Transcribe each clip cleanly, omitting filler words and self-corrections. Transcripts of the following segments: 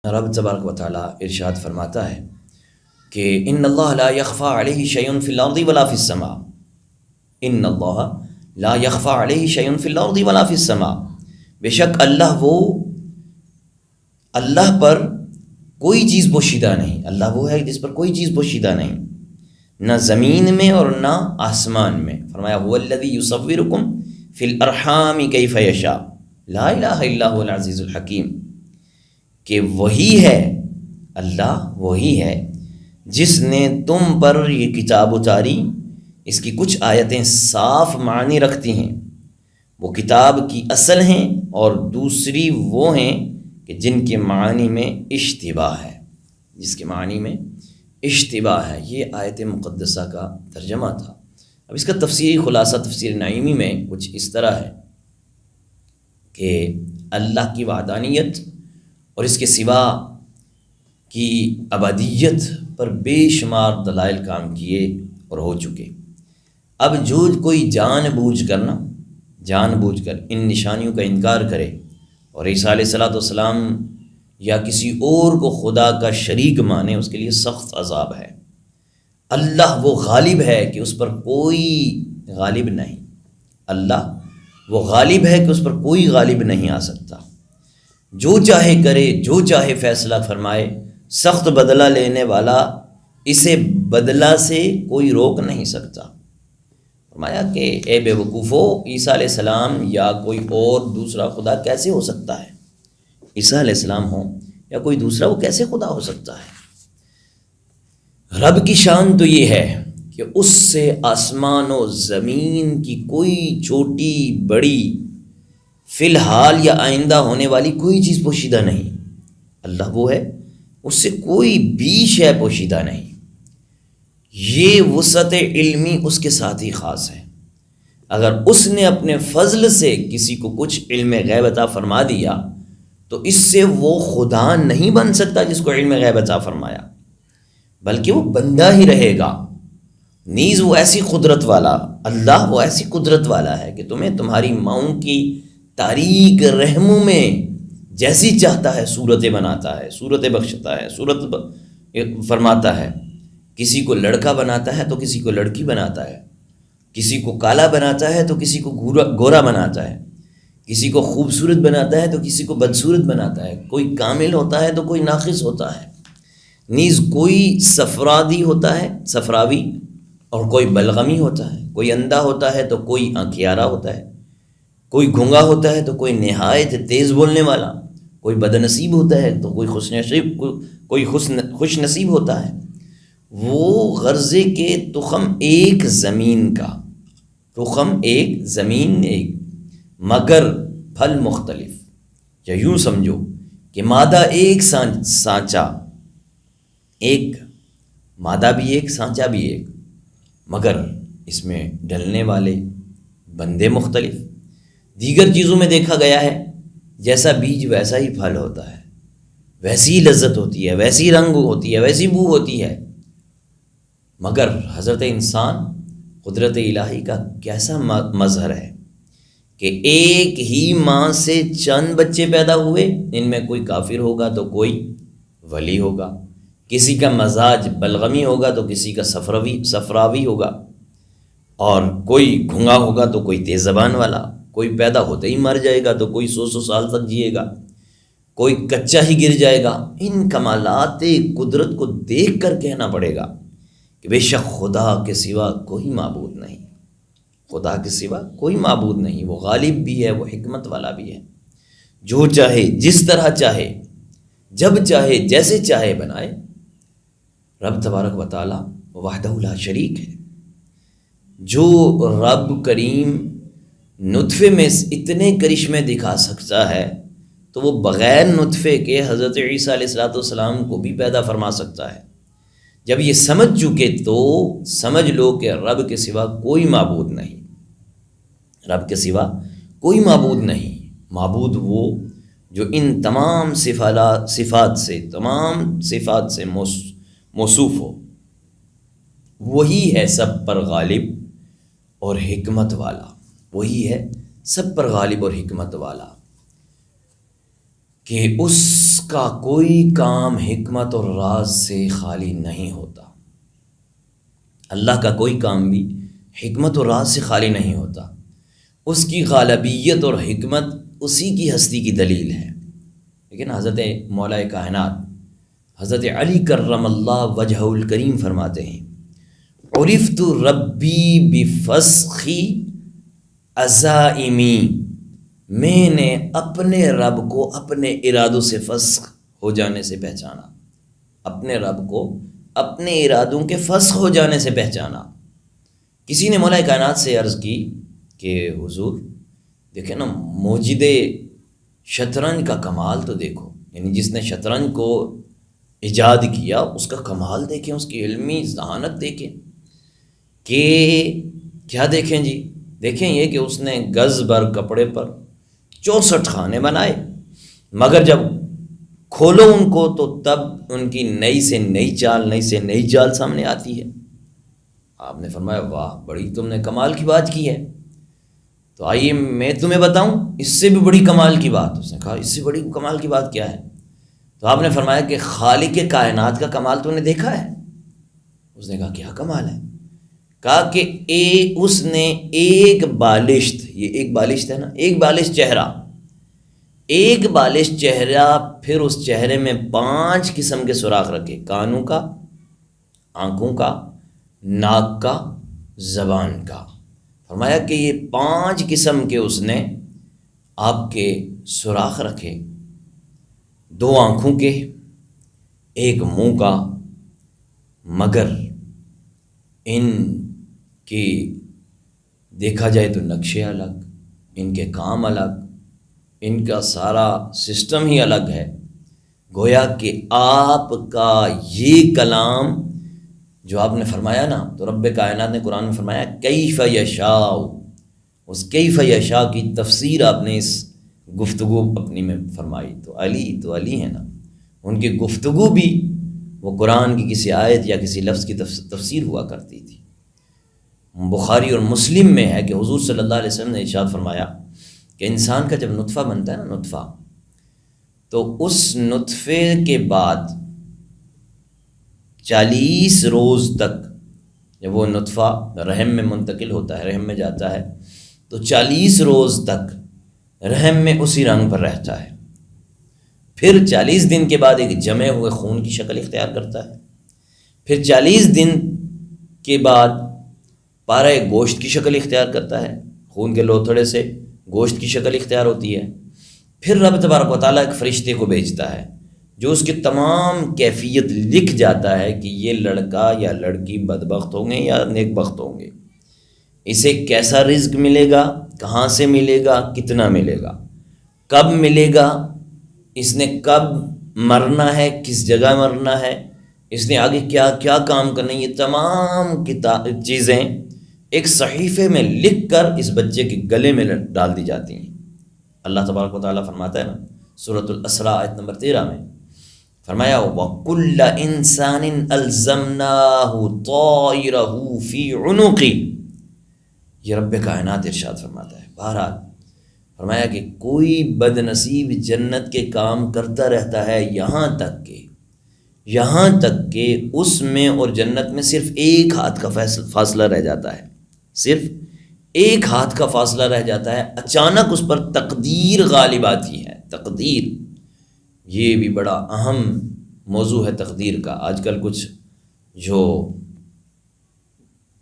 رب تبارک و تعالیٰ ارشاد فرماتا ہے کہ ان اللہ لا یخفی علیہ شیء فی الارض ولا فی السماء، ان اللہ لا یخفی علیہ شیء فی الارض ولا فی السماء، بے شک اللہ پر کوئی چیز پوشیدہ نہیں، اللہ وہ ہے جس پر کوئی چیز پوشیدہ نہیں، نہ زمین میں اور نہ آسمان میں۔ فرمایا هو الذی یصورکم فی الارحام کیف یشاء لا الہ الا هو العزیز الحکیم، کہ وہی ہے، اللہ وہی ہے جس نے تم پر یہ کتاب اتاری۔ اس کی کچھ آیتیں صاف معنی رکھتی ہیں، وہ کتاب کی اصل ہیں، اور دوسری وہ ہیں کہ جن کے معنی میں اشتباہ ہے، جس کے معنی میں اشتباہ ہے۔ یہ آیت مقدسہ کا ترجمہ تھا۔ اب اس کا تفسیری خلاصہ تفسیر نعیمی میں کچھ اس طرح ہے کہ اللہ کی وحدانیت اور اس کے سوا کی ابدیت پر بے شمار دلائل کام کیے اور ہو چکے۔ اب جو کوئی جان بوجھ کر ان نشانیوں کا انکار کرے اور عیسیٰ علیہ السلام یا کسی اور کو خدا کا شریک مانے، اس کے لیے سخت عذاب ہے۔ اللہ وہ غالب ہے کہ اس پر کوئی غالب نہیں، اللہ وہ غالب ہے کہ اس پر کوئی غالب نہیں آ سکتا، جو چاہے کرے، جو چاہے فیصلہ فرمائے، سخت بدلہ لینے والا، اسے بدلہ سے کوئی روک نہیں سکتا۔ فرمایا کہ اے بے وقوفو، عیسیٰ علیہ السلام یا کوئی اور دوسرا خدا کیسے ہو سکتا ہے؟ عیسیٰ علیہ السلام ہو یا کوئی دوسرا، وہ کیسے خدا ہو سکتا ہے؟ رب کی شان تو یہ ہے کہ اس سے آسمان و زمین کی کوئی چھوٹی بڑی فی الحال یا آئندہ ہونے والی کوئی چیز پوشیدہ نہیں۔ اللہ وہ ہے، اس سے کوئی بھی شے پوشیدہ نہیں۔ یہ وسعت علمی اس کے ساتھ ہی خاص ہے۔ اگر اس نے اپنے فضل سے کسی کو کچھ علم غیب عطا فرما دیا تو اس سے وہ خدا نہیں بن سکتا جس کو علم غیب عطا فرمایا، بلکہ وہ بندہ ہی رہے گا۔ نیز وہ ایسی قدرت والا، اللہ وہ ایسی قدرت والا ہے کہ تمہیں تمہاری ماؤں کی تاریک رحموں میں جیسی چاہتا ہے صورتیں بناتا ہے، صورتیں بخشتا ہے، صورت فرماتا ہے۔ کسی کو لڑکا بناتا ہے تو کسی کو لڑکی بناتا ہے، کسی کو کالا بناتا ہے تو کسی کو گورا بناتا ہے، کسی کو خوبصورت بناتا ہے تو کسی کو بدصورت بناتا ہے، کوئی کامل ہوتا ہے تو کوئی ناقص ہوتا ہے، نیز کوئی سفرادی ہوتا ہے، سفراوی، اور کوئی بلغمی ہوتا ہے، کوئی اندھا ہوتا ہے تو کوئی آنکھیارا ہوتا ہے، کوئی گھنگا ہوتا ہے تو کوئی نہایت تیز بولنے والا، کوئی بد نصیب ہوتا ہے تو کوئی خوش نصیب ہوتا ہے۔ وہ غرضے کے تخم ایک زمین کا، تخم ایک زمین ایک، مگر پھل مختلف۔ یا یوں سمجھو کہ مادہ ایک، سانچہ ایک، مادہ بھی ایک، سانچہ بھی ایک، مگر اس میں ڈلنے والے بندے مختلف۔ دیگر چیزوں میں دیکھا گیا ہے جیسا بیج ویسا ہی پھل ہوتا ہے، ویسی لذت ہوتی ہے، ویسی رنگ ہوتی ہے، ویسی بو ہوتی ہے، مگر حضرت انسان قدرت الہی کا کیسا مظہر ہے کہ ایک ہی ماں سے چند بچے پیدا ہوئے، ان میں کوئی کافر ہوگا تو کوئی ولی ہوگا، کسی کا مزاج بلغمی ہوگا تو کسی کا سفراوی ہوگا، اور کوئی گھنگا ہوگا تو کوئی تیز زبان والا، کوئی پیدا ہوتے ہی مر جائے گا تو کوئی 100 سال تک جیے گا، کوئی کچا ہی گر جائے گا۔ ان کمالات قدرت کو دیکھ کر کہنا پڑے گا کہ بے شک خدا کے سوا کوئی معبود نہیں، خدا کے سوا کوئی معبود نہیں۔ وہ غالب بھی ہے، وہ حکمت والا بھی ہے، جو چاہے جس طرح چاہے جب چاہے جیسے چاہے بنائے۔ رب تبارک و تعالی وحدہ لا شریک ہے۔ جو رب کریم نطفے میں اتنے کرشمے دکھا سکتا ہے تو وہ بغیر نطفے کے حضرت عیسیٰ علیہ السلام کو بھی پیدا فرما سکتا ہے۔ جب یہ سمجھ چکے تو سمجھ لو کہ رب کے سوا کوئی معبود نہیں، رب کے سوا کوئی معبود نہیں۔ معبود وہ جو ان تمام صفات سے موصوف ہو، وہی ہے سب پر غالب اور حکمت والا، وہی ہے سب پر غالب اور حکمت والا۔ کہ اس کا کوئی کام حکمت اور راز سے خالی نہیں ہوتا۔ اللہ کا کوئی کام بھی حکمت اور راز سے خالی نہیں ہوتا۔ اس کی غالبیت اور حکمت اسی کی ہستی کی دلیل ہے۔ لیکن حضرت مولا کائنات حضرت علی کرم اللہ وجہ الکریم فرماتے ہیں، عرفت ربی بفسخی عزائمی، میں نے اپنے رب کو اپنے ارادوں سے فسخ ہو جانے سے پہچانا، اپنے رب کو اپنے ارادوں کے فسخ ہو جانے سے پہچانا۔ کسی نے مولا کائنات سے عرض کی کہ حضور دیکھیں نا، موجد شطرنج کا کمال تو دیکھو، یعنی جس نے شطرنج کو ایجاد کیا اس کا کمال دیکھیں، اس کی علمی ذہانت دیکھیں۔ کہ کیا دیکھیں جی؟ دیکھیں یہ کہ اس نے گز بھر کپڑے پر 64 خانے بنائے، مگر جب کھولو ان کو تو تب ان کی نئی سے نئی چال سامنے آتی ہے۔ آپ نے فرمایا واہ، بڑی تم نے کمال کی بات کی ہے، تو آئیے میں تمہیں بتاؤں اس سے بھی بڑی کمال کی بات۔ اس نے کہا اس سے بڑی کمال کی بات کیا ہے؟ تو آپ نے فرمایا کہ خالق کائنات کا کمال تو نے دیکھا ہے؟ اس نے کہا کیا کمال ہے؟ کہا کہ اس نے ایک بالشت، یہ ایک بالشت ہے نا، ایک بالشت چہرہ، پھر اس چہرے میں 5 قسم کے سوراخ رکھے، کانوں کا، آنکھوں کا، ناک کا، زبان کا۔ فرمایا کہ یہ 5 قسم کے اس نے آپ کے سوراخ رکھے، 2 آنکھوں کے، ایک منہ کا، مگر ان کی دیکھا جائے تو نقشے الگ، ان کے کام الگ، ان کا سارا سسٹم ہی الگ ہے۔ گویا کہ آپ کا یہ کلام جو آپ نے فرمایا نا، تو رب کائنات نے قرآن میں فرمایا کیف یشاء، اس کیف یشاء کی تفسیر آپ نے اس گفتگو اپنی میں فرمائی۔ تو علی ہے نا، ان کی گفتگو بھی وہ قرآن کی کسی آیت یا کسی لفظ کی تفسیر ہوا کرتی تھی۔ بخاری اور مسلم میں ہے کہ حضور صلی اللہ علیہ وسلم نے ارشاد فرمایا کہ انسان کا جب نطفہ بنتا ہے نا، نطفہ، تو اس نطفے کے بعد 40 روز تک، جب وہ نطفہ رحم میں منتقل ہوتا ہے، رحم میں جاتا ہے، تو 40 روز تک رحم میں اسی رنگ پر رہتا ہے۔ پھر 40 دن کے بعد ایک جمے ہوئے خون کی شکل اختیار کرتا ہے، پھر 40 دن کے بعد پارہ گوشت کی شکل اختیار کرتا ہے، خون کے لوتھڑے سے گوشت کی شکل اختیار ہوتی ہے۔ پھر رب تبارک و تعالیٰ ایک فرشتے کو بھیجتا ہے جو اس کی تمام کیفیت لکھ جاتا ہے کہ یہ لڑکا یا لڑکی بدبخت ہوں گے یا نیک بخت ہوں گے، اسے کیسا رزق ملے گا، کہاں سے ملے گا، کتنا ملے گا، کب ملے گا، اس نے کب مرنا ہے، کس جگہ مرنا ہے، اس نے آگے کیا کیا کام کرنا ہے، یہ تمام چیزیں ایک صحیفے میں لکھ کر اس بچے کے گلے میں ڈال دی جاتی ہیں۔ اللہ تبارک و تعالیٰ فرماتا ہے نا سورۃ الاسراء آیت نمبر 13 میں، فرمایا وَكُلَّ إِنسَانٍ أَلْزَمْنَاهُ طَائِرَهُ فِي عُنُقِهِ، یہ رب کائنات ارشاد فرماتا ہے۔ بہرحال فرمایا کہ کوئی بد نصیب جنت کے کام کرتا رہتا ہے یہاں تک کہ اس میں اور جنت میں صرف ایک ہاتھ کا فاصلہ رہ جاتا ہے، صرف ایک ہاتھ کا فاصلہ رہ جاتا ہے، اچانک اس پر تقدیر غالب آتی ہے۔ تقدیر یہ بھی بڑا اہم موضوع ہے تقدیر کا۔ آج کل کچھ جو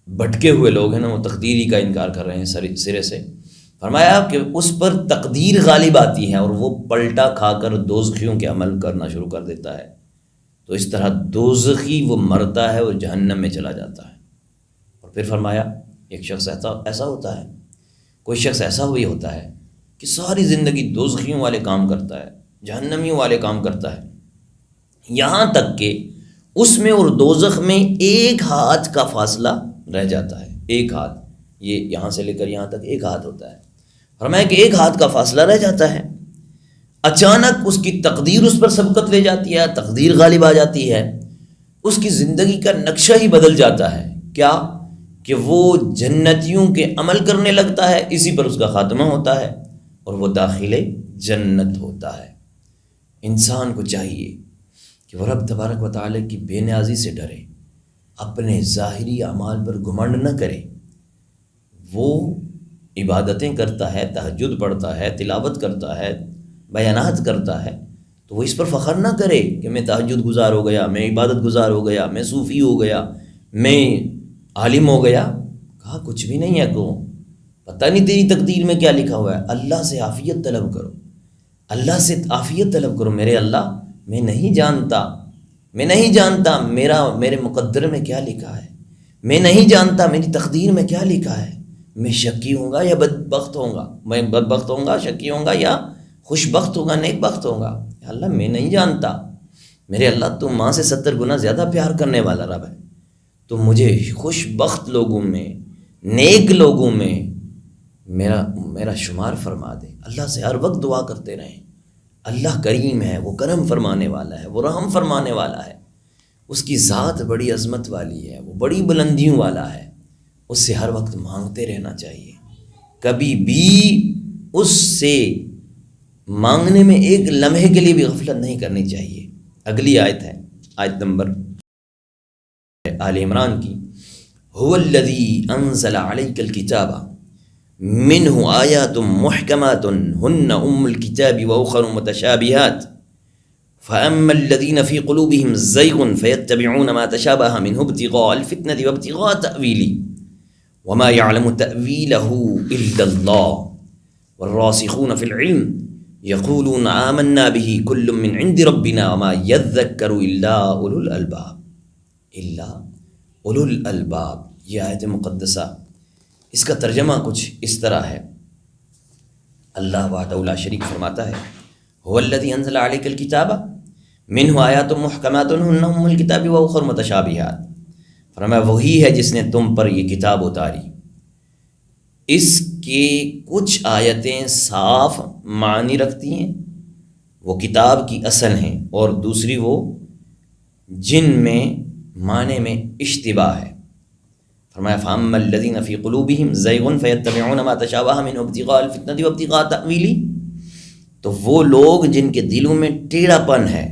بھٹکے ہوئے لوگ ہیں نا، وہ تقدیری کا انکار کر رہے ہیں سرے سے۔ فرمایا کہ اس پر تقدیر غالب آتی ہے اور وہ پلٹا کھا کر دوزخیوں کے عمل کرنا شروع کر دیتا ہے، تو اس طرح دوزخی وہ مرتا ہے اور جہنم میں چلا جاتا ہے۔ اور پھر فرمایا ایک شخص ایسا ہوتا ہے، کوئی شخص ایسا ہوئی ہوتا ہے کہ ساری زندگی دوزخیوں والے کام کرتا ہے، جہنمیوں والے کام کرتا ہے، یہاں تک کہ اس میں اور دوزخ میں ایک ہاتھ کا فاصلہ رہ جاتا ہے۔ ایک ہاتھ، یہ یہاں سے لے کر یہاں تک ایک ہاتھ ہوتا ہے۔ فرمایا کہ ایک ہاتھ کا فاصلہ رہ جاتا ہے، اچانک اس کی تقدیر اس پر سبقت لے جاتی ہے، تقدیر غالب آ جاتی ہے، اس کی زندگی کا نقشہ ہی بدل جاتا ہے۔ کیا کہ وہ جنتیوں کے عمل کرنے لگتا ہے، اسی پر اس کا خاتمہ ہوتا ہے اور وہ داخل جنت ہوتا ہے۔ انسان کو چاہیے کہ وہ رب تبارک و تعالیٰ کی بے نیازی سے ڈرے، اپنے ظاہری اعمال پر گھمنڈ نہ کرے۔ وہ عبادتیں کرتا ہے، تہجد پڑھتا ہے، تلاوت کرتا ہے، بیانات کرتا ہے، تو وہ اس پر فخر نہ کرے کہ میں تہجد گزار ہو گیا، میں عبادت گزار ہو گیا، میں صوفی ہو گیا، میں عالم ہو گیا۔ کہا کچھ بھی نہیں ہے، کو پتہ نہیں تیری تقدیر میں کیا لکھا ہوا ہے۔ اللہ سے عافیت طلب کرو، اللہ سے عافیت طلب کرو۔ میرے اللہ، میں نہیں جانتا میرے مقدر میں کیا لکھا ہے، میں نہیں جانتا میری تقدیر میں کیا لکھا ہے، میں شکی ہوں گا یا بدبخت ہوں گا، میں بدبخت ہوں گا، شکی ہوں گا، یا خوش بخت ہوگا، نیک بخت ہوگا۔ یا اللہ میں نہیں جانتا، میرے اللہ تو ماں سے 70 گنا زیادہ پیار کرنے والا رب ہے، تو مجھے خوش بخت لوگوں میں، نیک لوگوں میں میرا شمار فرما دے۔ اللہ سے ہر وقت دعا کرتے رہیں۔ اللہ کریم ہے، وہ کرم فرمانے والا ہے، وہ رحم فرمانے والا ہے، اس کی ذات بڑی عظمت والی ہے، وہ بڑی بلندیوں والا ہے، اس سے ہر وقت مانگتے رہنا چاہیے، کبھی بھی اس سے مانگنے میں ایک لمحے کے لیے بھی غفلت نہیں کرنی چاہیے۔ اگلی آیت ہے آیت نمبر آل عمران کی، هو الذی انزل علیک الکتاب منہ آیات محکمات ہن ام الکتاب واخر متشابہات فاما الذین فی قلوبہم زیغ فیتبعون ما تشابہ منہ ابتغاء الفتنة وابتغاء تأویلہ وما یعلم تأویلہ الا اللہ والراسخون فی العلم یقولون آمنا به کل من عند ربنا وما یذکر الا اولو الالباب۔ یہ آیت مقدسہ، اس کا ترجمہ کچھ اس طرح ہے۔ اللہ وحدہ لا شریک فرماتا ہے، هو الذی انزل علیک الکتاب منہ آیات محکمات ہن ام الکتاب واخر متشابہات۔ فرمایا وہی ہے جس نے تم پر یہ کتاب اتاری، اس کے کچھ آیتیں صاف معنی رکھتی ہیں، وہ کتاب کی اصل ہیں، اور دوسری وہ جن میں معنی میں اشتباہ ہے۔ فرمایا فَأَمَّا الَّذِينَ فِي قُلُوبِهِمْ زَيْغٌ فَيَتَّبِعُونَ مَا تَشَابَهَ مِنْهُ ابْتِغَاءَ الْفِتْنَةِ وَابْتِغَاءَ تَأْوِيلِهِ، تو وہ لوگ جن کے دلوں میں ٹیڑھا پن ہے،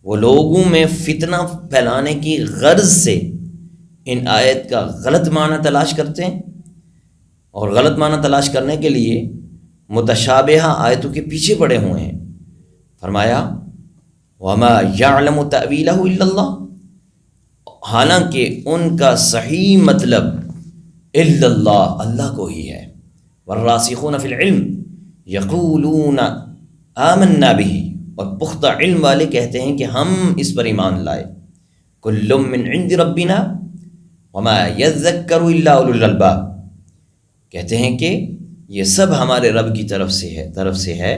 وہ لوگوں میں فتنہ پھیلانے کی غرض سے ان آیت کا غلط معنی تلاش کرتے ہیں، اور غلط معنی تلاش کرنے کے لیے متشابہہ آیتوں کے پیچھے پڑے ہوئے ہیں۔ فرمایا وَمَا يَعْلَمُ تَأْوِيلَهُ إِلَّا اللَّهُ، حالانکہ ان کا صحیح مطلب الا اللہ، اللہ کو ہی ہے۔ والراسخون فی العلم یقولون آمنا به، اور پختہ علم والے کہتے ہیں کہ ہم اس پر ایمان لائے۔ کل من عند ربنا وما یذکر الا اولو الالباب، کہتے ہیں کہ یہ سب ہمارے رب کی طرف سے ہے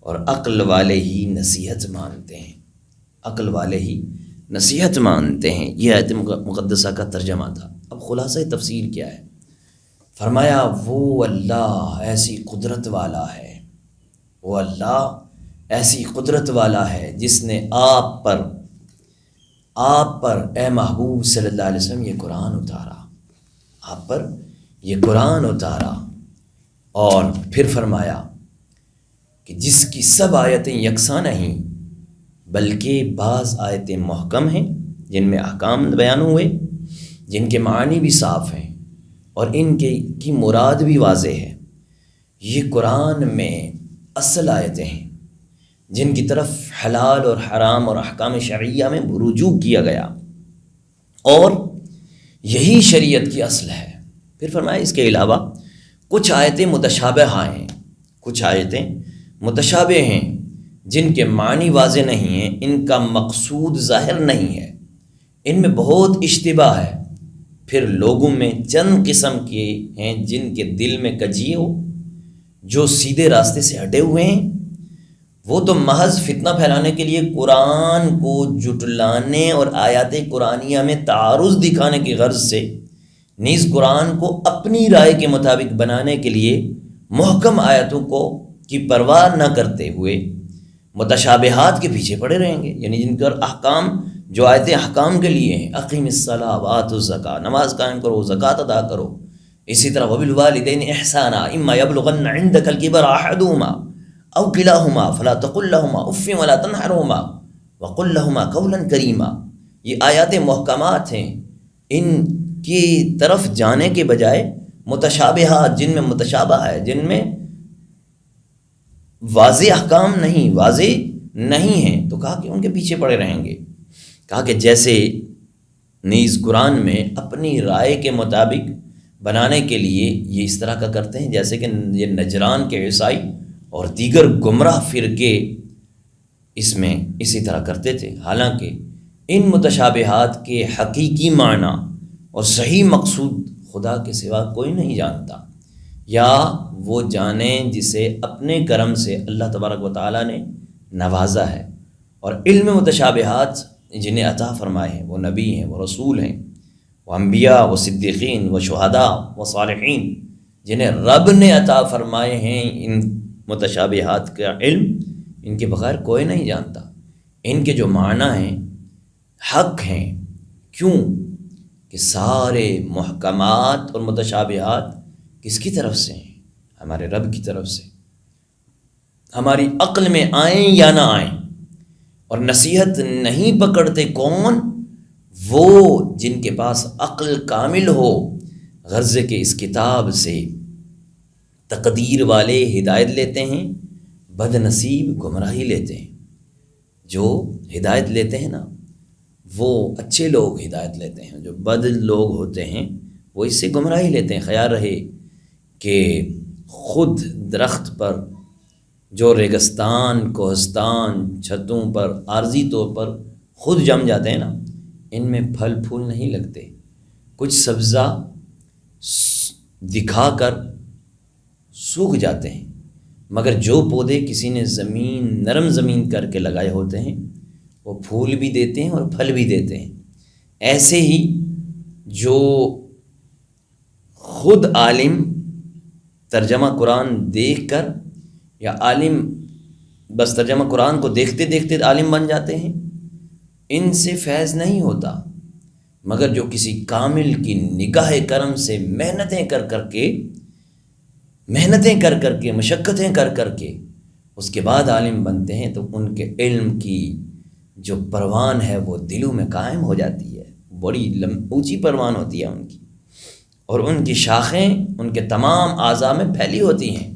اور عقل والے ہی نصیحت مانتے ہیں، عقل والے ہی نصیحت مانتے ہیں۔ یہ آیت مقدسہ کا ترجمہ تھا۔ اب خلاصہ تفسیر کیا ہے؟ فرمایا وہ اللہ ایسی قدرت والا ہے، وہ اللہ ایسی قدرت والا ہے جس نے آپ پر اے محبوب صلی اللہ علیہ وسلم یہ قرآن اتارا، آپ پر یہ قرآن اتارا، اور پھر فرمایا کہ جس کی سب آیتیں یکساں نہیں بلکہ بعض آیتیں محکم ہیں جن میں احکام بیان ہوئے، جن کے معنی بھی صاف ہیں اور ان کی مراد بھی واضح ہے۔ یہ قرآن میں اصل آیتیں ہیں جن کی طرف حلال اور حرام اور احکام شرعیہ میں رجوع کیا گیا، اور یہی شریعت کی اصل ہے۔ پھر فرمایا اس کے علاوہ کچھ آیتیں متشابہ ہیں، کچھ آیتیں متشابہ ہیں جن کے معنی واضح نہیں ہیں، ان کا مقصود ظاہر نہیں ہے، ان میں بہت اشتباہ ہے۔ پھر لوگوں میں چند قسم کے ہیں جن کے دل میں کجی ہو، جو سیدھے راستے سے ہٹے ہوئے ہیں، وہ تو محض فتنہ پھیلانے کے لیے قرآن کو جھٹلانے اور آیات قرآنیہ میں تعارض دکھانے کی غرض سے نیز قرآن کو اپنی رائے کے مطابق بنانے کے لیے محکم آیتوں کی پرواہ نہ کرتے ہوئے متشابہات کے پیچھے پڑے رہیں گے، یعنی جن کا احکام، جو آیتیں احکام کے لیے ہیں، اقیم الصلاۃ وآتوا الزکاۃ، نماز قائم کرو، زکوٰۃ ادا کرو، اسی طرح وبالوالدین احسانا اما یبلغن عندک الکبر احدہما او کلاہما فلا تقل لہما اف ولا تنہرہما وقل لہما قولا کریما. یہ آیات محکمات ہیں، ان کی طرف جانے کے بجائے متشابہات، جن میں متشابہ ہے، جن میں واضح احکام نہیں، واضح نہیں ہیں، تو کہا کہ ان کے پیچھے پڑے رہیں گے. کہا کہ جیسے نیز قرآن میں اپنی رائے کے مطابق بنانے کے لیے یہ اس طرح کا کرتے ہیں، جیسے کہ یہ نجران کے عیسائی اور دیگر گمراہ فرقے اس میں اسی طرح کرتے تھے. حالانکہ ان متشابہات کے حقیقی معنی اور صحیح مقصود خدا کے سوا کوئی نہیں جانتا، یا وہ جانیں جسے اپنے کرم سے اللہ تبارک و تعالیٰ نے نوازا ہے. اور علم متشابہات جنہیں عطا فرمائے ہیں وہ نبی ہیں، وہ رسول ہیں، وہ انبیاء، وہ صدیقین، وہ شہداء، وہ صالحین، جنہیں رب نے عطا فرمائے ہیں ان متشابہات کا علم. ان کے بغیر کوئی نہیں جانتا. ان کے جو معنی ہیں حق ہیں. کیوں کہ سارے محکمات اور متشابہات کس کی طرف سے ہیں؟ ہمارے رب کی طرف سے. ہماری عقل میں آئیں یا نہ آئیں، اور نصیحت نہیں پکڑتے کون؟ وہ جن کے پاس عقل کامل ہو، غرض کہ اس کتاب سے تقدیر والے ہدایت لیتے ہیں، بد نصیب گمراہی لیتے ہیں. جو ہدایت لیتے ہیں نا وہ اچھے لوگ ہدایت لیتے ہیں، جو بد لوگ ہوتے ہیں وہ اس سے گمراہی لیتے ہیں. خیال رہے کہ خود درخت پر جو ریگستان، کوہستان، چھتوں پر عارضی طور پر خود جم جاتے ہیں نا، ان میں پھل پھول نہیں لگتے. کچھ سبزہ دکھا کر سوکھ جاتے ہیں، مگر جو پودے کسی نے نرم زمین کر کے لگائے ہوتے ہیں وہ پھول بھی دیتے ہیں اور پھل بھی دیتے ہیں. ایسے ہی جو خود عالم ترجمہ قرآن دیکھ کر، یا عالم بس ترجمہ قرآن کو دیکھتے دیکھتے عالم بن جاتے ہیں، ان سے فیض نہیں ہوتا. مگر جو کسی کامل کی نگاہ کرم سے محنتیں کر کے مشقتیں کر کے اس کے بعد عالم بنتے ہیں، تو ان کے علم کی جو پروان ہے وہ دلوں میں قائم ہو جاتی ہے. بڑی اونچی پروان ہوتی ہے ان کی، اور ان کی شاخیں ان کے تمام اعضاء میں پھیلی ہوتی ہیں.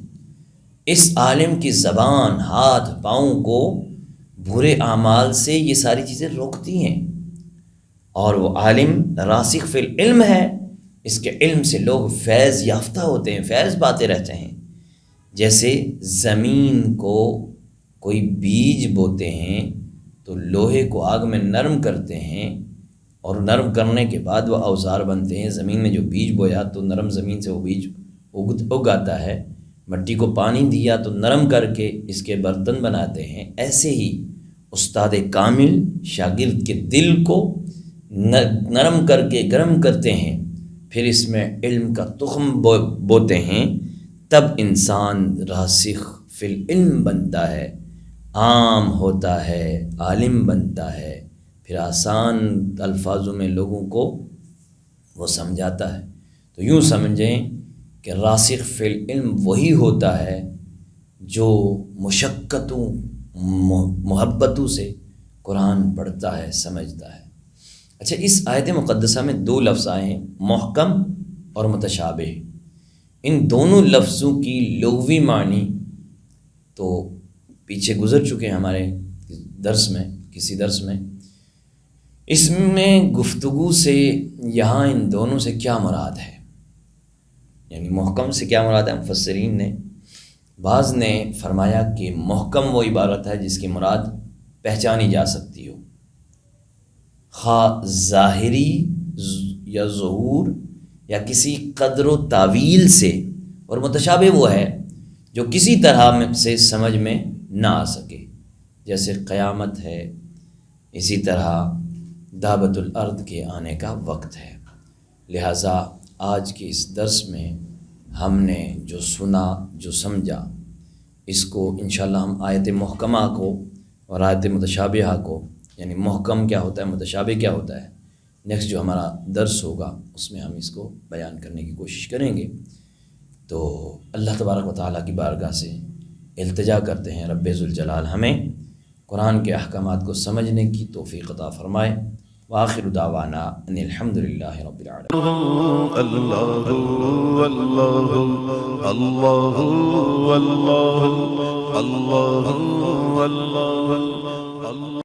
اس عالم کی زبان، ہاتھ، پاؤں کو برے اعمال سے یہ ساری چیزیں روکتی ہیں. اور وہ عالم راسخ فی العلم ہے، اس کے علم سے لوگ فیض یافتہ ہوتے ہیں، فیض پاتے رہتے ہیں. جیسے زمین کو کوئی بیج بوتے ہیں تو لوہے کو آگ میں نرم کرتے ہیں، اور نرم کرنے کے بعد وہ اوزار بنتے ہیں. زمین میں جو بیج بویا تو نرم زمین سے وہ بیج اگاتا ہے. مٹی کو پانی دیا تو نرم کر کے اس کے برتن بناتے ہیں. ایسے ہی استاد کامل شاگرد کے دل کو نرم کر کے گرم کرتے ہیں، پھر اس میں علم کا تخم بوتے ہیں. تب انسان راسخ فی العلم بنتا ہے، عام ہوتا ہے، عالم بنتا ہے، پھر آسان الفاظوں میں لوگوں کو وہ سمجھاتا ہے. تو یوں سمجھیں کہ راسخ فی العلم وہی ہوتا ہے جو مشقتوں محبتوں سے قرآن پڑھتا ہے، سمجھتا ہے. اچھا، اس آیت مقدسہ میں دو لفظ آئے ہیں، محکم اور متشابہ. ان دونوں لفظوں کی لغوی معنی تو پیچھے گزر چکے ہیں ہمارے درس میں، کسی درس میں. اس میں گفتگو سے یہاں ان دونوں سے کیا مراد ہے، یعنی محکم سے کیا مراد ہے؟ مفسرین نے بعض نے فرمایا کہ محکم وہ عبارت ہے جس کی مراد پہچانی جا سکتی ہو، خواہ ظاہری یا ظہور یا کسی قدر و تعویل سے، اور متشابہ وہ ہے جو کسی طرح سے سمجھ میں نہ آ سکے، جیسے قیامت ہے، اسی طرح دعوت الارض کے آنے کا وقت ہے. لہٰذا آج کے اس درس میں ہم نے جو سنا، جو سمجھا، اس کو انشاءاللہ ہم آیت محکمہ کو اور آیت متشابہہ کو، یعنی محکم کیا ہوتا ہے، متشابہ کیا ہوتا ہے، نیکسٹ جو ہمارا درس ہوگا اس میں ہم اس کو بیان کرنے کی کوشش کریں گے. تو اللہ تبارک و تعالیٰ کی بارگاہ سے التجا کرتے ہیں رب ذوالجلال ہمیں قرآن کے احکامات کو سمجھنے کی توفیق عطا فرمائے۔ وآخر دعوانا ان الحمدللہ رب العالمین۔ اللہ اللہ اللہ اللہ اللہ اللہ